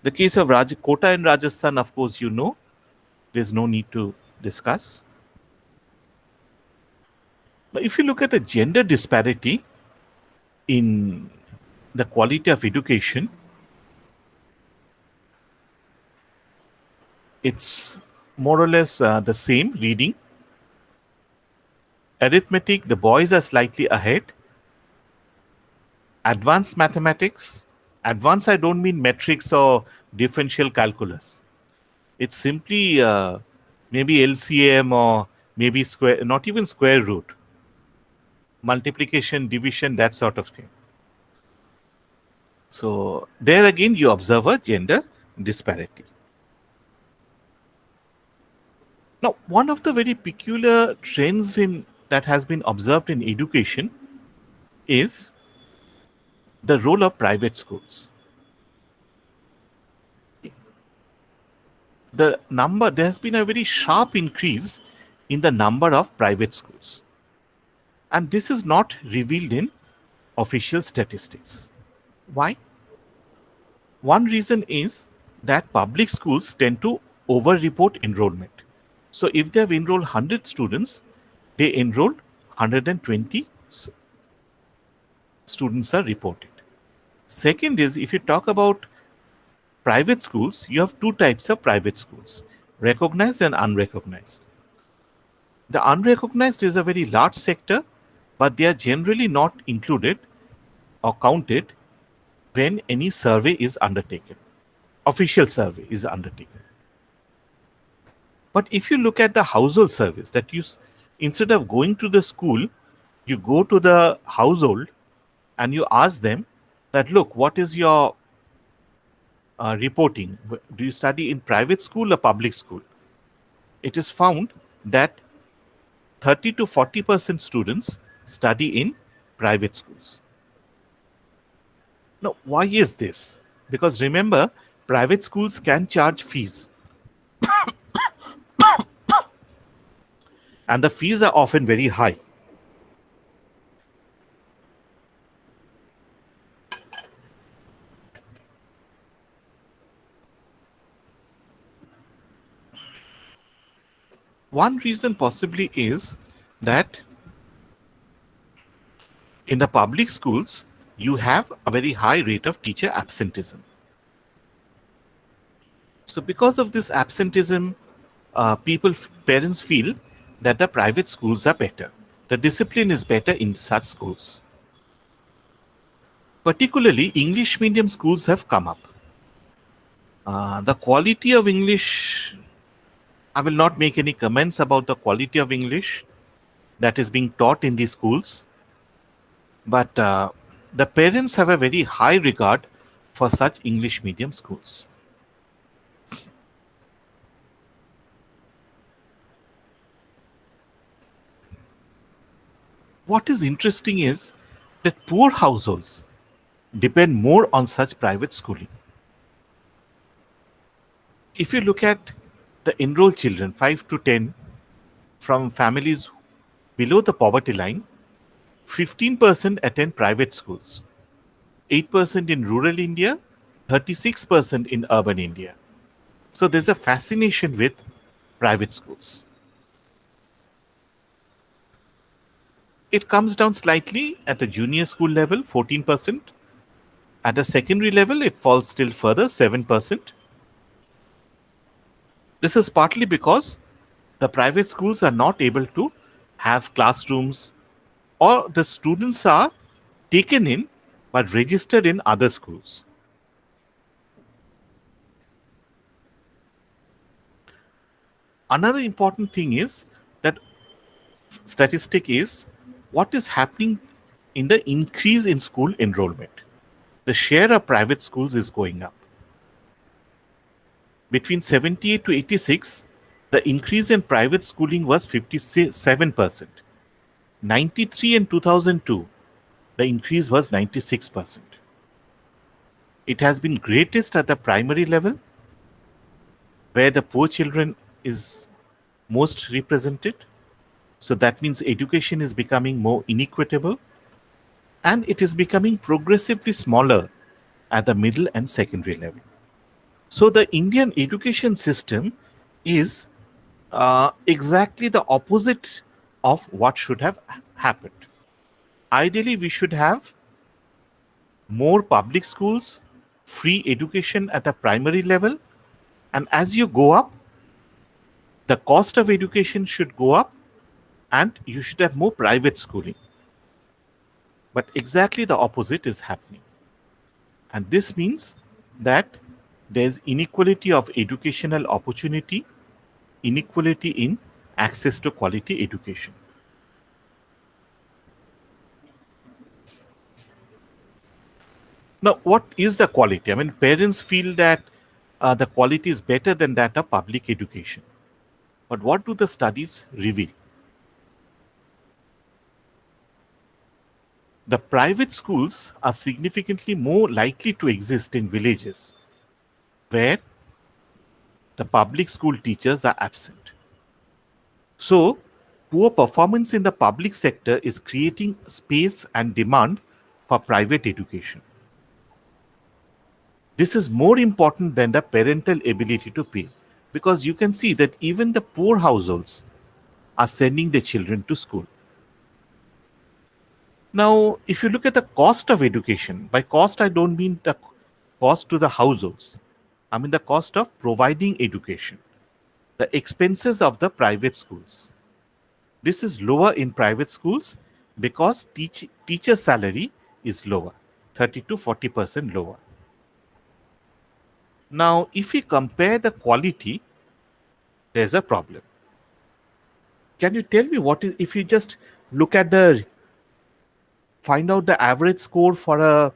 The case of Kota in Rajasthan, of course, you know, there's no need to discuss. But if you look at the gender disparity in the quality of education, it's more or less the same. Reading, arithmetic, the boys are slightly ahead. Advanced mathematics, advanced I don't mean metrics or differential calculus. It's simply maybe LCM or maybe square, not even square root, multiplication, division, that sort of thing. So there again you observe a gender disparity. Now, one of the very peculiar trends that has been observed in education is the role of private schools. there has been a very sharp increase in the number of private schools. And this is not revealed in official statistics. Why? One reason is that public schools tend to over-report enrollment. So if they have enrolled 100 students, they enrolled 120 students are reported. Second is, if you talk about private schools, you have two types of private schools, recognized and unrecognized. The unrecognized is a very large sector, but they are generally not included or counted when any survey is undertaken, official survey is undertaken. But if you look at the household surveys, that you, instead of going to the school, you go to the household and you ask them that, look, what is your reporting? Do you study in private school or public school? It is found that 30 to 40% students study in private schools. Now, why is this? Because remember, private schools can charge fees. And the fees are often very high. One reason possibly is that in the public schools, you have a very high rate of teacher absenteeism. So because of this absenteeism, parents feel that the private schools are better. The discipline is better in such schools. Particularly, English medium schools have come up. The quality of English, I will not make any comments about the quality of English that is being taught in these schools. But the parents have a very high regard for such English medium schools. What is interesting is that poor households depend more on such private schooling. If you look at the enrolled children, 5 to 10, from families below the poverty line, 15% attend private schools, 8% in rural India, 36% in urban India. So there's a fascination with private schools. It comes down slightly at the junior school level, 14%. At the secondary level, it falls still further, 7%. This is partly because the private schools are not able to have classrooms, or the students are taken in but registered in other schools. Another important thing is that statistic is what is happening in the increase in school enrollment. The share of private schools is going up. Between 78 to 86, the increase in private schooling was 57%. 93 and 2002, the increase was 96%. It has been greatest at the primary level, where the poor children is most represented. So that means education is becoming more inequitable, and it is becoming progressively smaller at the middle and secondary level. So the Indian education system is exactly the opposite of what should have happened. Ideally, we should have more public schools, free education at the primary level, and as you go up, the cost of education should go up and you should have more private schooling. But exactly the opposite is happening. And this means that there's inequality of educational opportunity, inequality in access to quality education. Now, what is the quality? I mean, parents feel that the quality is better than that of public education. But what do the studies reveal? The private schools are significantly more likely to exist in villages where the public school teachers are absent. So, poor performance in the public sector is creating space and demand for private education. This is more important than the parental ability to pay, because you can see that even the poor households are sending their children to school. Now, if you look at the cost of education, by cost I don't mean the cost to the households, I mean the cost of providing education, the expenses of the private schools. This is lower in private schools because teacher salary is lower, 30 to 40% lower. Now, if we compare the quality, there's a problem. Can you tell me what is, if you just look at the, find out the average score for a,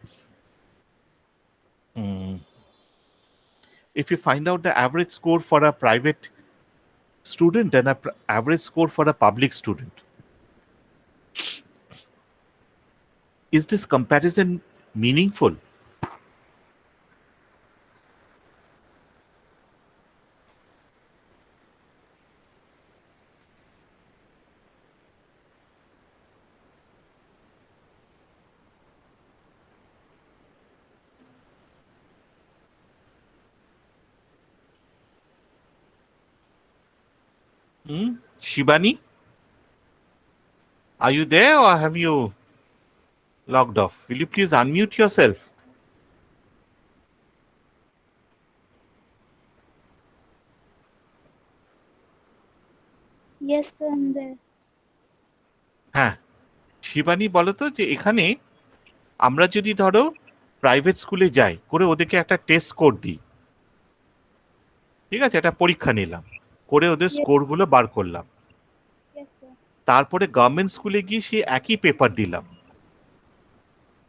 if you find out the average score for a private student and a average score for a public student, is this comparison meaningful? Shibani, are you there or have you logged off? Will you please unmute yourself? Yes, sir, I'm there. হ্যাঁ, শিবানী বলো তো যে এখানে আমরা যদি ধরো private স্কুলে যাই, করে ওদেরকে একটা টেস্ট স্কোর দিই, ঠিক আছে, একটা পরীক্ষা নিলাম, করে ওদের Yes, স্কোরগুলো বার করলাম, yes, sir. তারপরে গভর্নমেন্ট স্কুলে গিয়ে সেই একই পেপার দিলাম,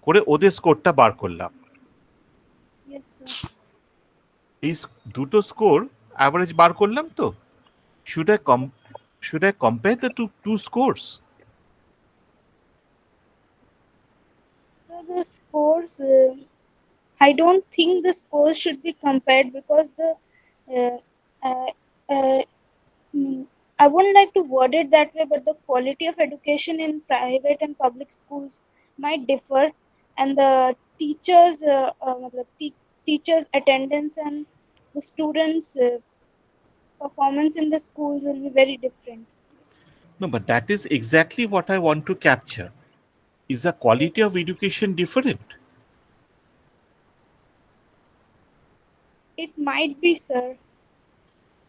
করে ওদের স্কোরটা বার করলাম, Yes, sir. এই দুটো স্কোর অ্যাভারেজ বার করলাম, তো should I compare the two scores? So the scores, I don't think the scores should be compared because the uh, uh, uh, I wouldn't like to word it that way, but the quality of education in private and public schools might differ, and the teachers' attendance and the students' performance in the schools will be very different. No, but that is exactly what I want to capture. Is the quality of education different? It might be, sir.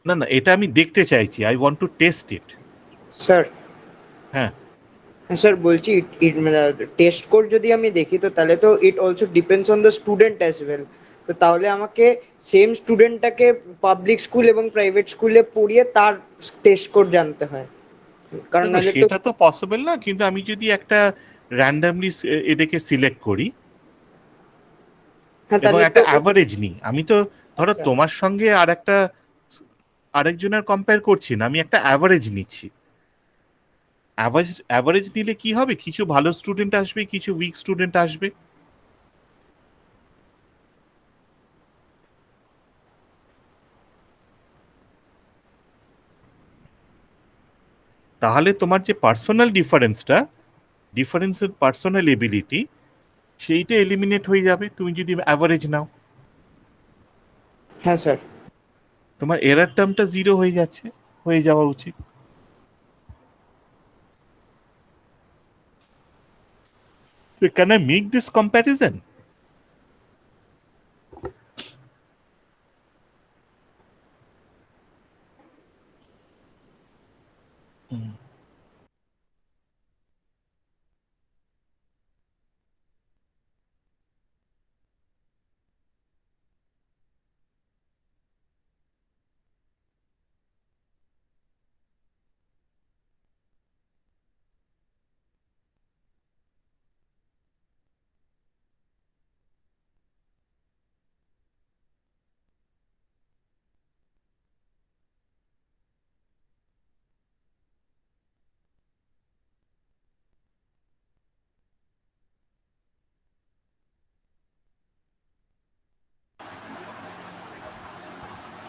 না না, এটা আমি দেখতে চাইছি, I want to test it. Sir, হ্যাঁ, হ্যাঁ sir বলছি, test score যদি আমি দেখি তো তাহলে তো it also depends on the student as well. তো তাহলে আমাকে সেম স্টুডেন্টটাকে পাবলিক স্কুল এবং প্রাইভেট স্কুলে পড়িয়ে তার টেস্ট স্কোর জানতে হয়, কারণ দেখো নাহলে তো। সেটা তো পসিবল না, কিন্তু আমি যদি একটা র্যান্ডামলি এদেরকে সিলেক্ট করি হ্যাঁ এবং তাহলে তো একটা অ্যাভারেজ নিই, আমি তো ধরো আচ্ছা। তোমার সঙ্গে আরেকজনের কম্পেয়ার করছি না, আমি একটা অ্যাভারেজ নিচ্ছি। অ্যাভারেজ নিলে কি হবে, কিছু ভালো স্টুডেন্ট আসবে, কিছু উইক স্টুডেন্ট আসবে। তাহলে তোমার যে personal difference in personal ability, সেইটা এলিমিনেট হয়ে যাবে তুমি যদি অ্যাভারেজ নাও। হ্যাঁ স্যার। তোমার এরার টার্মটা জিরো হয়ে যাওয়া উচিত। So can I make this comparison?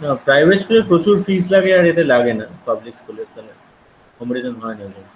না, প্রাইভেট স্কুলে প্রচুর ফিস লাগে আর এতে লাগে না, পাবলিক স্কুলে তাহলে কম্পিটিশন হয় না ওই জন্য।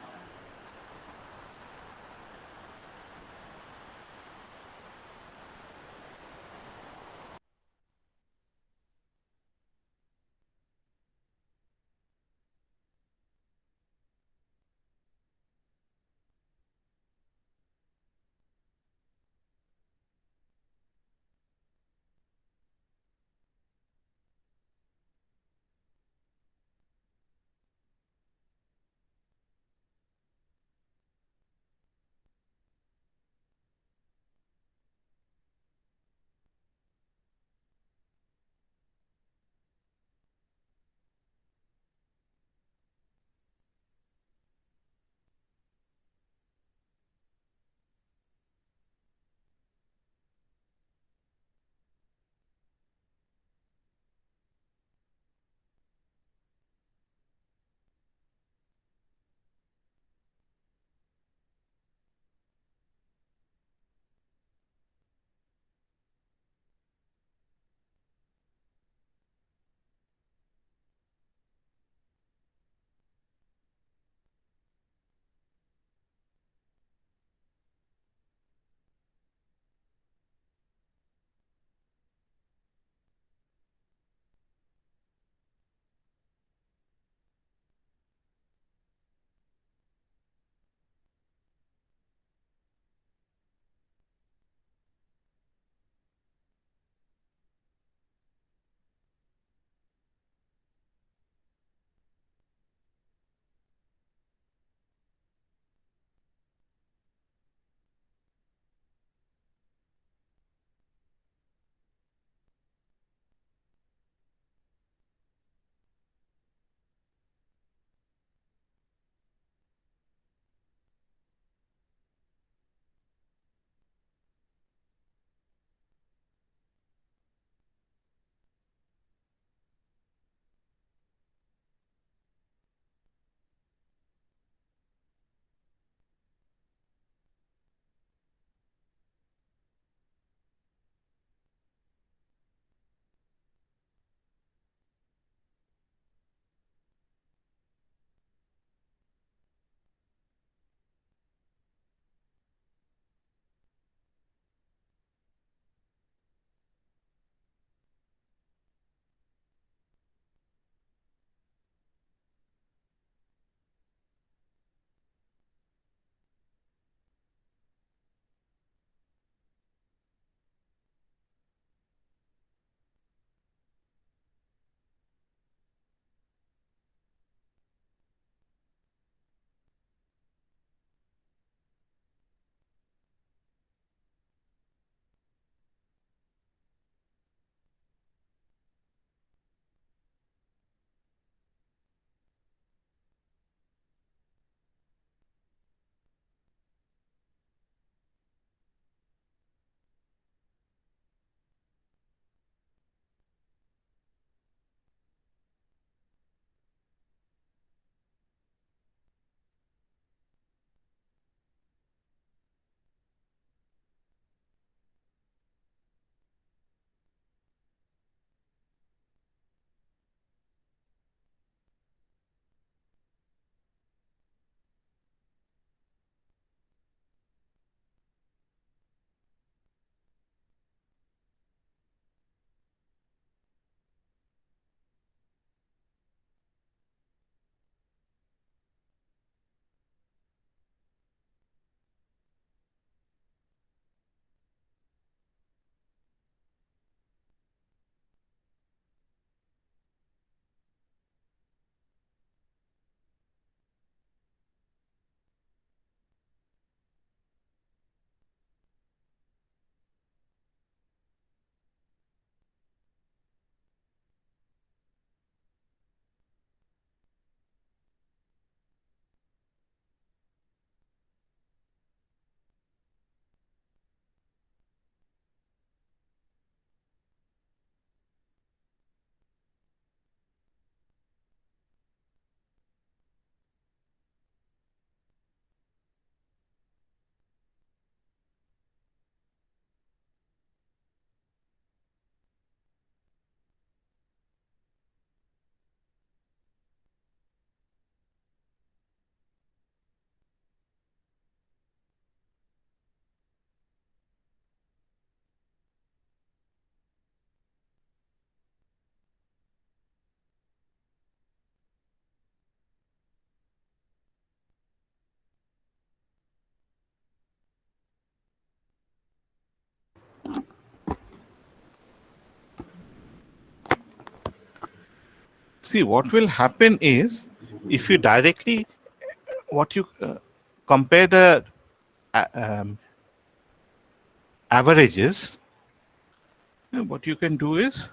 See, what will happen is if you directly compare the averages, what you can do is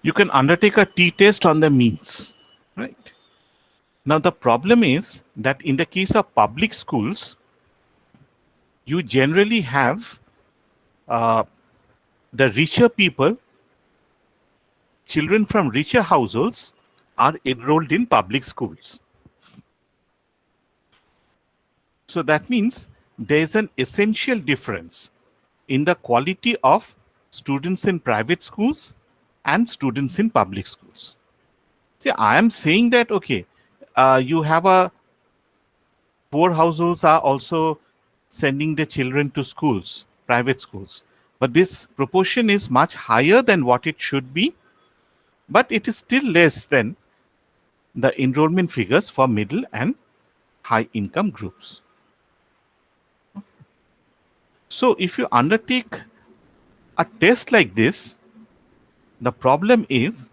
you can undertake a t-test on the means, right? Now, the problem is that in the case of public schools, you generally have the richer people, children from richer households are enrolled in public schools. So that means there is an essential difference in the quality of students in private schools and students in public schools. See, I am saying that, okay, you have a poor households are also sending their children to schools, private schools. But this proportion is much higher than what it should be, but it is still less than the enrollment figures for middle and high income groups. So if you undertake a test like this, the problem is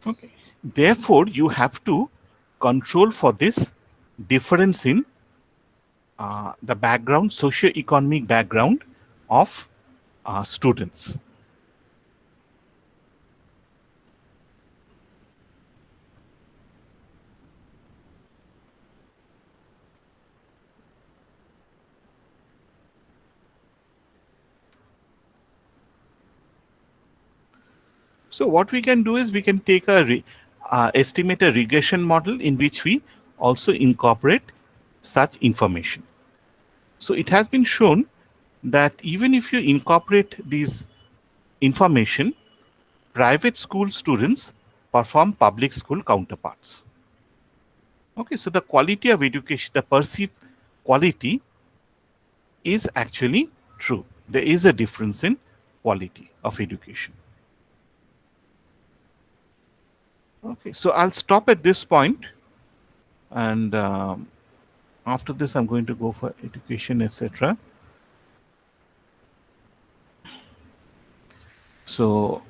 okay. Therefore, you have to control for this difference in the background, socio-economic background of students. So what we can do is we can take a estimate a regression model in which we also incorporate such information. So it has been shown that even if you incorporate these information, private school students perform public school counterparts. Okay, so the quality of education, the perceived quality is actually true. There is a difference in quality of education. Okay, so I'll stop at this point, and after this I'm going to go for education, etc. So